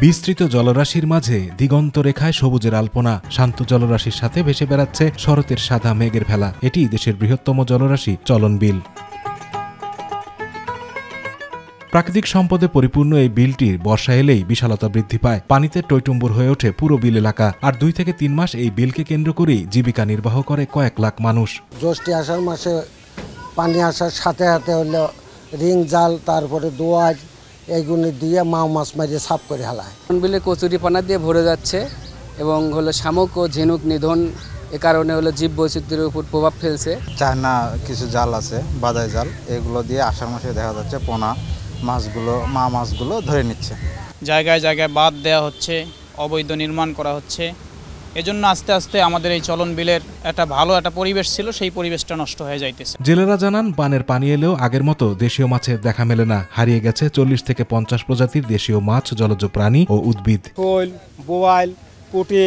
বিস্তৃত জলরাশির মাঝে দিগন্ত রেখায় সবুজের আলপনা, শান্ত জলরাশির সাথে ভেসে বেড়াচ্ছে শরতের সাদা মেঘের ভেলা। এটি দেশের বৃহত্তম জলরাশি চলন বিল। প্রাকৃতিক সম্পদে পরিপূর্ণ এই বিলটির বর্ষা এলেই বিশালতা বৃদ্ধি পায়। পানিতে টইটুম্বুর হয়ে ওঠে পুরো বিল এলাকা। আর 2 থেকে 3 মাস এই বিলকে কেন্দ্র করেই জীবিকা নির্বাহ করে কয়েক লাখ মানুষ। জ্যৈষ্ঠ আষাঢ় মাসে পানি আসার সাথে সাথে হলো রিং জাল, তারপরে দোয়ার, এইগুলো দিয়ে মাও মাছ মারিয়ে সাফ করে হেলায়। বিলে কচুরিপানা দিয়ে ভরে যাচ্ছে এবং হলো শামুক ও ঝিনুক নিধন, এ কারণে হলো জীব বৈচিত্র্যের উপর প্রভাব ফেলছে। চায়না কিছু জাল আছে, বাদাই জাল, এগুলো দিয়ে আষাঢ় মাসে দেখা যাচ্ছে পোনা মাছগুলো, মা মাছগুলো ধরে নিচ্ছে। জায়গায় জায়গায় বাঁধ দেওয়া হচ্ছে, অবৈধ নির্মাণ করা হচ্ছে। এজন্য আস্তে আস্তে আমাদের এই চলন বিলের একটা ভালো একটা পরিবেশ ছিল, সেই পরিবেশটা নষ্ট হয়ে যাইতেছে। জেলেরা জানান, বানের পানি এলেও আগের মতো দেশীয় মাছের দেখা মেলে না। হারিয়ে গেছে 40 থেকে 50 প্রজাতির দেশীয় মাছ, জলজ প্রাণী ও উদ্ভিদ। শোল, বোয়াল, পুঁটি,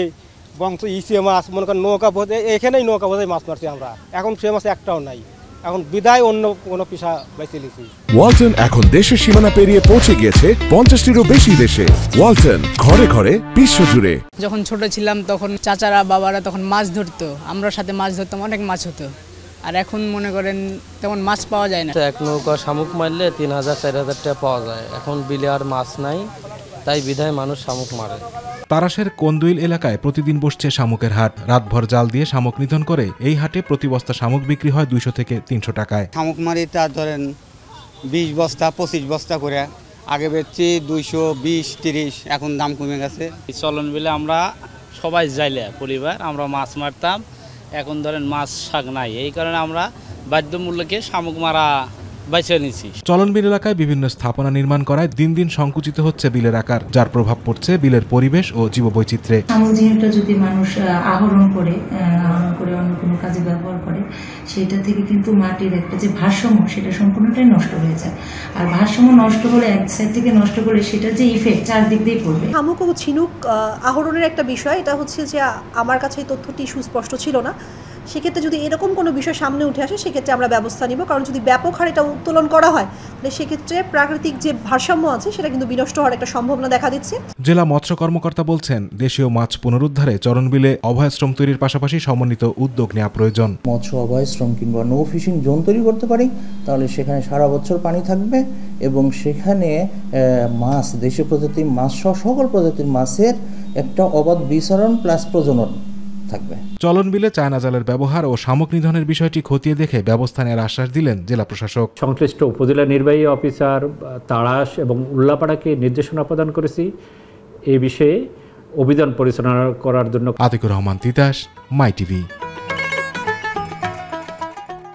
বংশ ইসে মাছ, মনে করেন নৌকা বোধে, এখানেই নৌকা বোধে মাছ মারছি আমরা। এখন সে মাছ একটাও নাই। এখন বিদায় অন্য কোনো পেশা বেছে নিয়েছি। ওয়ালটন এখন দেশের সীমানা পেরিয়ে পৌঁছে গিয়েছে 50টিরও বেশি দেশে। ওয়ালটন, ঘরে ঘরে, বিশ্বজুড়ে। যখন ছোট ছিলাম তখন চাচারা বাবারা তখন মাছ ধরতো, আমরা সাথে মাছ ধরতাম, অনেক মাছ হতো। আর এখন মনে করেন তেমন মাছ পাওয়া যায় না। এক নৌকা শামুক মারলে 3000-4000 টাকা পাওয়া যায়। এখন বিলে আর মাছ নাই, তাই বিধায় মানুষ শামুক মারে। তারাশের কোন্দুইল এলাকায় প্রতিদিন বসছে শামুকের হাট। রাতভর জাল দিয়ে শামুক নিধন করে এই হাটে প্রতি বস্তা শামুক বিক্রি হয় 200 থেকে 300 টাকায়। শামুক মারি তা ধরেন 20 বস্তা 25 বস্তা করে, আগে বেচছি 220-30, এখন দাম কমে গেছে। চলন বিলে আমরা সবাই যাইলে পরিবার আমরা মাছ মারতাম, এখন ধরেন মাছ শাক নাই, এই কারণে আমরা বাধ্যমূল্যকে শামুক মারা বেছে নিচ্ছি। চলন বিল এলাকায় বিভিন্ন স্থাপনা নির্মাণ করায় দিন দিন সংকুচিত হচ্ছে বিলের আকার, যার প্রভাব পড়ছে বিলের পরিবেশ ও জীববৈচিত্র্যে। শামুক ঝিনুকটা যদি মানুষ আহরণ করে অন্য কোনো কাজে ব্যবহার করে, সেটা থেকে কিন্তু মাটির একটা যে ভারসাম্য, সেটা সম্পূর্ণটাই নষ্ট হয়ে যায়। আর ভারসাম্য নষ্ট হলে, এক সাইড থেকে নষ্ট করলে, সেটার যে ইফেক্ট চারদিক দিয়েই পড়বে। শামুক ও ঝিনুক আহরণের একটা বিষয়, এটা হচ্ছে যে আমার কাছে এই তথ্যটি সুস্পষ্ট ছিল না। সেক্ষেত্রে যদি এরকম কোনো বিষয় সামনে উঠে আসে, সেক্ষেত্রে আমরা ব্যবস্থা নিব। কারণ যদি ব্যাপক হারে এটা উত্তোলন করা হয়, তাহলে সেক্ষেত্রে প্রাকৃতিক যে ভারসাম্য আছে সেটা কিন্তু বিনষ্ট হওয়ার একটা সম্ভাবনা দেখা দিচ্ছে। জেলা মৎস্য কর্মকর্তা বলছেন, দেশীয় মাছ পুনরুদ্ধারে চলন বিলে অভয়াশ্রম তৈরির পাশাপাশি সমন্বিত উদ্যোগ নেওয়া প্রয়োজন। মৎস্য অভয়াশ্রম কিংবা নো ফিশিং জোন তৈরি করতে পারি, তাহলে সেখানে সারা বছর পানি থাকবে এবং সেখানে মাছ, দেশীয় প্রজাতির মাছ সহ সকল প্রজাতির মাছের একটা অবাধ বিচরণ প্লাস প্রজনন থাকবে। চলন বিলে চায়না জালের ব্যবহার ও শামুক নিধনের বিষয়টি খতিয়ে দেখে ব্যবস্থা নেওয়ার আশ্বাস দিলেন জেলা প্রশাসক। সংশ্লিষ্ট উপজেলা নির্বাহী অফিসার তাড়াশ এবং উল্লাপাড়াকে নির্দেশনা প্রদান করেছি এই বিষয়ে অভিযান পরিচালনা করার জন্য। আতিকুর রহমান তিতাস, মাই টিভি।